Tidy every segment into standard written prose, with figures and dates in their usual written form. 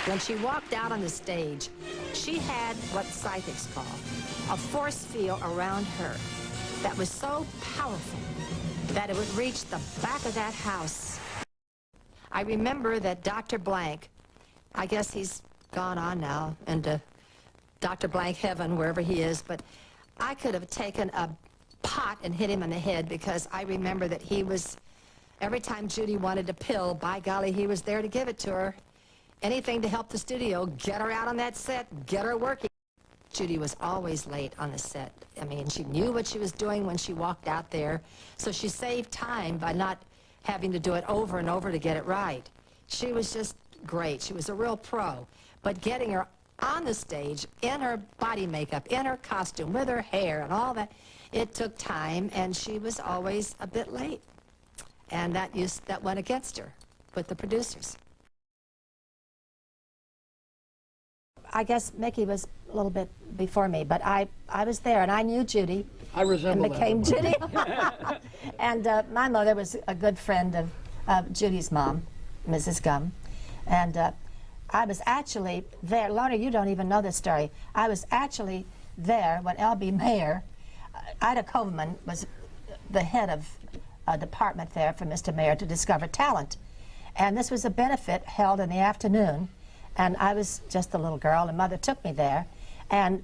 When she walked out on the stage, she had what psychics call a force field around her that was so powerful that it would reach the back of that house. I remember that Dr. Blank, I guess he's gone on now into Dr. Blank heaven, wherever he is, but I could have taken a pot and hit him in the head, because I remember that he was, every time Judy wanted a pill, by golly, he was there to give it to her. Anything to help the studio, get her out on that set, get her working. Judy was always late on the set. I mean, she knew what she was doing when she walked out there, so she saved time by not having to do it over and over to get it right. She was just great. She was a real pro. But getting her on the stage, in her body makeup, in her costume, with her hair and all that, it took time, and she was always a bit late. And that went against her with the producers. I guess Mickey was a little bit before me, but I was there, and I knew Judy. I resemble and became Judy. And my mother was a good friend of Judy's mom, Mrs. Gum. And I was actually there. Lorna, you don't even know this story. I was actually there when L.B. Mayer, Ida Koverman was the head of a department there for Mr. Mayer to discover talent. And this was a benefit held in the afternoon. And I was just a little girl, and Mother took me there. And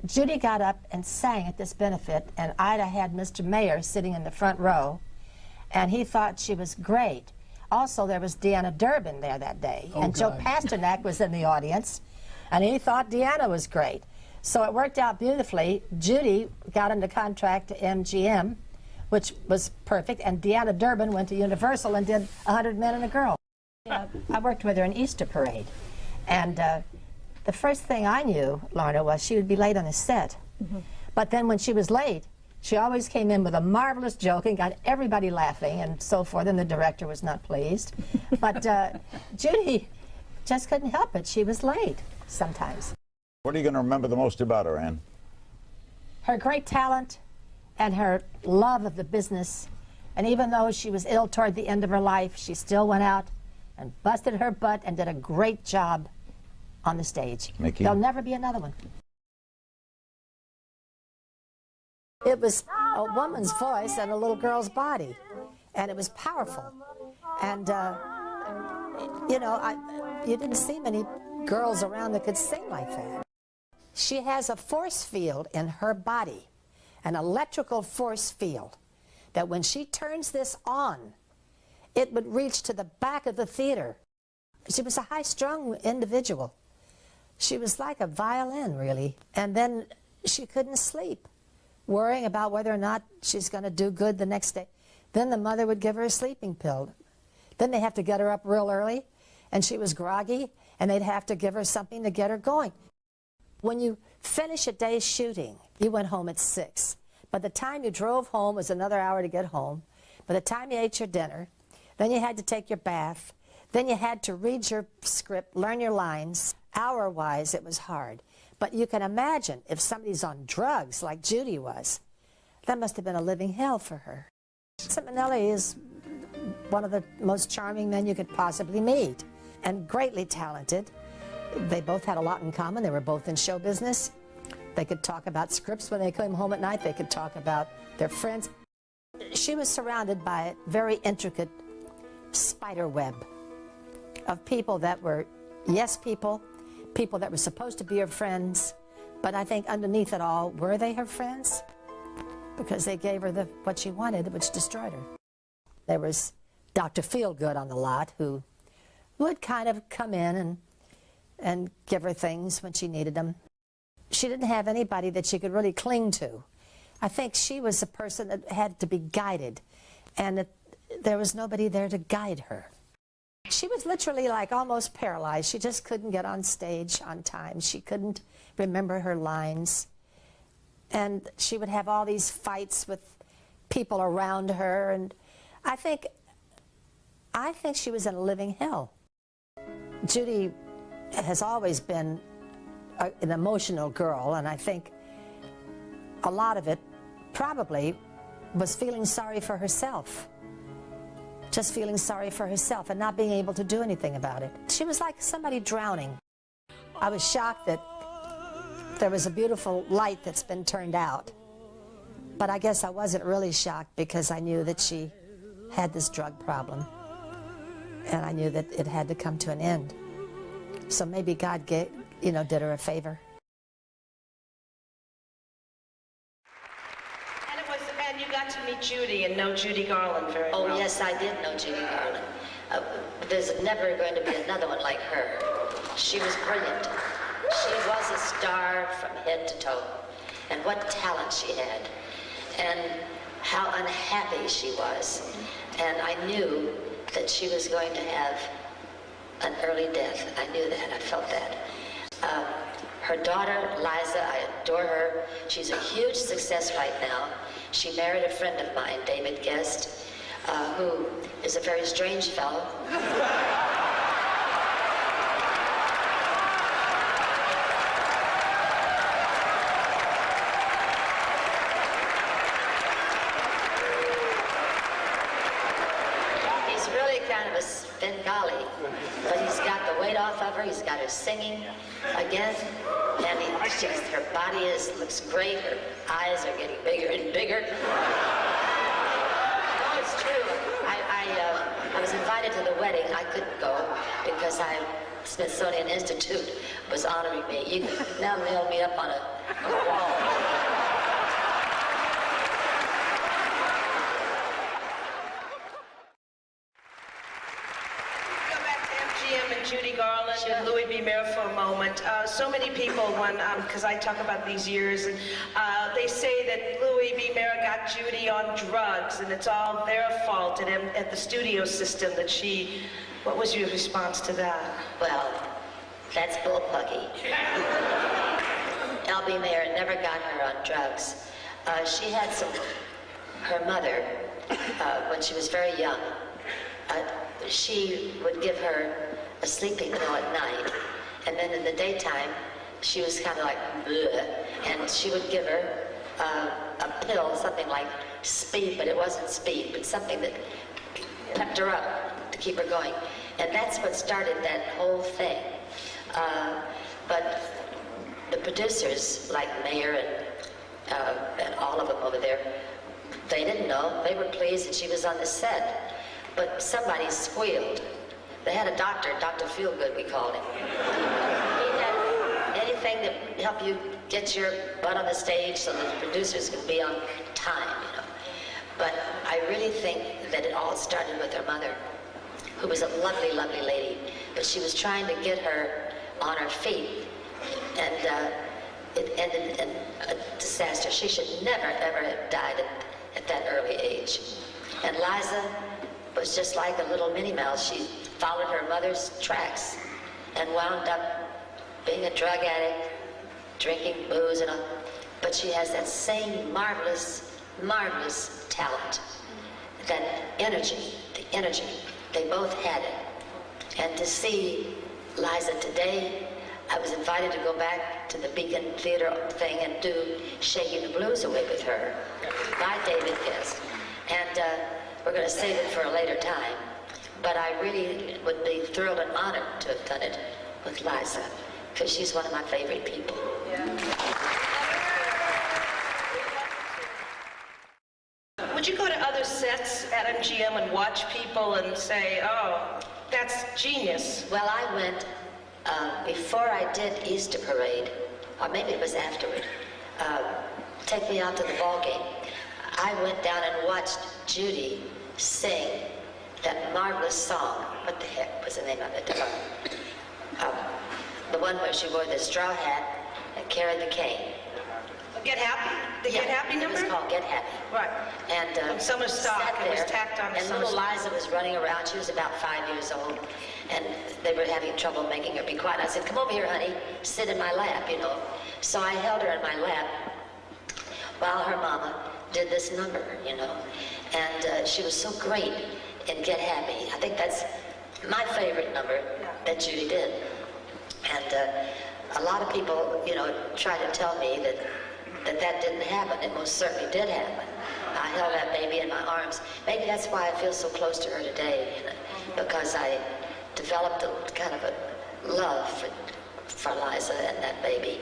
Judy got up and sang at this benefit, and Ida had Mr. Mayer sitting in the front row, and he thought she was great. Also, there was Deanna Durbin there that day, and God. Joe Pasternak was in the audience, and he thought Deanna was great. So it worked out beautifully. Judy got into contract to MGM, which was perfect, and Deanna Durbin went to Universal and did 100 Men and a Girl. I worked with her in Easter Parade. And the first thing I knew, Lorna, was she would be late on the set. Mm-hmm. But then when she was late, she always came in with a marvelous joke and got everybody laughing and so forth, and the director was not pleased. But Judy just couldn't help it. She was late sometimes. What are you going to remember the most about her, Ann? Her great talent and her love of the business. And even though she was ill toward the end of her life, she still went out and busted her butt and did a great job on the stage. Mickey? There'll never be another one. It was a woman's voice and a little girl's body, and it was powerful. And, you know, you didn't see many girls around that could sing like that. She has a force field in her body, an electrical force field, that when she turns this on, it would reach to the back of the theater. She was a high-strung individual. She was like a violin, really. And then she couldn't sleep, worrying about whether or not she's going to do good the next day. Then the mother would give her a sleeping pill. Then they have to get her up real early, and she was groggy, and they'd have to give her something to get her going. When you finish a day's shooting, you went home at 6. By the time you drove home, it was another hour to get home. By the time you ate your dinner, then you had to take your bath. Then you had to read your script, learn your lines. Hour-wise, it was hard. But you can imagine if somebody's on drugs like Judy was, that must have been a living hell for her. Minnelli is one of the most charming men you could possibly meet, and greatly talented. They both had a lot in common. They were both in show business. They could talk about scripts when they came home at night. They could talk about their friends. She was surrounded by a very intricate spider web of people that were yes people, people that were supposed to be her friends, but I think underneath it all, were they her friends? Because they gave her what she wanted, which destroyed her. There was Dr. Feelgood on the lot, who would kind of come in and give her things when she needed them. She didn't have anybody that she could really cling to. I think she was a person that had to be guided, and there was nobody there to guide her. She was literally like almost paralyzed. She just couldn't get on stage on time. She couldn't remember her lines. And she would have all these fights with people around her, and I think she was in a living hell. Judy has always been an emotional girl, and I think a lot of it probably was feeling sorry for herself. just feeling sorry for herself and not being able to do anything about it. She was like somebody drowning. I was shocked that there was a beautiful light that's been turned out. But I guess I wasn't really shocked because I knew that she had this drug problem. And I knew that it had to come to an end. So maybe God did her a favor. And you got to meet Judy and know Judy Garland very well. Oh, yes, I did know Judy Garland. There's never going to be another one like her. She was brilliant. She was a star from head to toe. And what talent she had. And how unhappy she was. And I knew that she was going to have an early death. I knew that. I felt that. Her daughter, Liza, I adore her. She's a huge success right now. She married a friend of mine, David Guest, who is a very strange fellow. He's really kind of a Bengali, but he's got the weight off of her. He's got her singing again, and her body looks great. Her eyes are getting bigger and bigger. No, it's true. I was invited to the wedding. I couldn't go because Smithsonian Institute was honoring me. You can now nail me up on a wall. Judy Garland and Louis B. Mayer for a moment. So many people, because I talk about these years, and they say that Louis B. Mayer got Judy on drugs, and it's all their fault, and at the studio system that she... What was your response to that? Well, that's bullpucky. L.B. Mayer never got her on drugs. She had her mother, when she was very young, she would give her a sleeping pill at night, and then in the daytime she was kind of like bleh, and she would give her a pill, something like speed, but it wasn't speed, but something that kept her up to keep her going, and that's what started that whole thing. But the producers like Mayer and all of them over there, they didn't know. They were pleased that she was on the set, but somebody squealed. They had a doctor, Dr. Feelgood, we called him. He had anything that helped you get your butt on the stage so that the producers could be on time, But I really think that it all started with her mother, who was a lovely, lovely lady, but she was trying to get her on her feet, and it ended in a disaster. She should never, ever have died at that early age. And Liza was just like a little Minnie Mouse. She followed her mother's tracks and wound up being a drug addict, drinking booze and all. But she has that same marvelous, marvelous talent, that energy, the energy. They both had it. And to see Liza today, I was invited to go back to the Beacon Theater thing and do Shaking the Blues Away with her by David Guest. And we're going to save it for a later time. But I really would be thrilled and honored to have done it with Liza, because she's one of my favorite people. Yeah. Would you go to other sets at MGM and watch people and say, oh, that's genius? Well, I went, before I did Easter Parade, or maybe it was afterward, Take Me Out to the Ball Game. I went down and watched Judy sing that marvelous song. What the heck was the name of it? The one where she wore the straw hat and carried the cane. Get Happy? The Get Happy number? It was called Get Happy. Right. And Summer Stock. It was tacked on to and Summer little Stock. Liza was running around. She was about 5 years old. And they were having trouble making her be quiet. I said, come over here, honey. Sit in my lap, So I held her in my lap while her mama did this number, And she was so great in Get Happy. I think that's my favorite number that Judy did. And a lot of people, try to tell me that didn't happen. It most certainly did happen. I held that baby in my arms. Maybe that's why I feel so close to her today, because I developed a kind of a love for Liza and that baby.